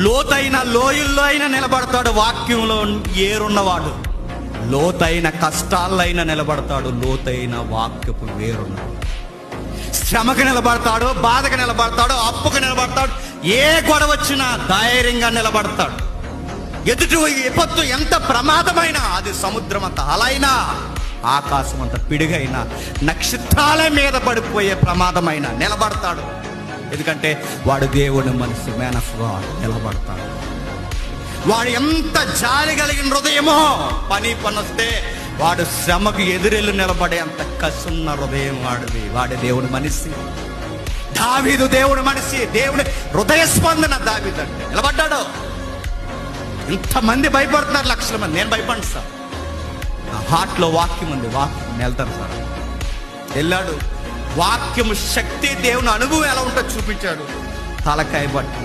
లోతైన లోయల్లో అయినా నిలబడతాడు వాక్యంలో ఏరున్నవాడు. లోతైన కష్టాల్లో అయినా నిలబడతాడు లోతైన వాక్యపు వేరున్నవాడు. శ్రమకు నిలబడతాడు, బాధకు నిలబడతాడు, అప్పుకు నిలబడతాడు. ఏ గొడవ వచ్చినా ధైర్యంగా నిలబడతాడు. ఎదుటి విపత్తు ఎంత ప్రమాదమైనా, అది సముద్రం అంత అలైనా, ఆకాశం అంత పిడుగైనా, నక్షత్రాల మీద పడిపోయే ప్రమాదమైన నిలబడతాడు. ఎందుకంటే వాడు దేవుని మనసు, మ్యాన్ ఆఫ్ గాడ్, నిలబడతాడు. వాడు ఎంత జాలి కలిగిన హృదయమో, పని వస్తే వాడు శ్రమకు ఎదురెళ్ళి నిలబడే అంత కసున్న హృదయం వాడిది. వాడి దేవుని మనిషి దావీదు, దేవుడి మనిషి, దేవుడి హృదయ స్పందన దావీదు అంటే. నిలబడ్డాడు. ఇంతమంది భయపడుతున్నారు, లక్షల మంది. నేను భయపడను సార్, నా హార్ట్లో వాక్యం ఉంది, వాక్యం వెళ్తాను సార్. వెళ్ళాడు. వాక్యము శక్తి, దేవుని అనుభవం ఎలా ఉంటుందో చూపించాడు. తలకాయ పట్టి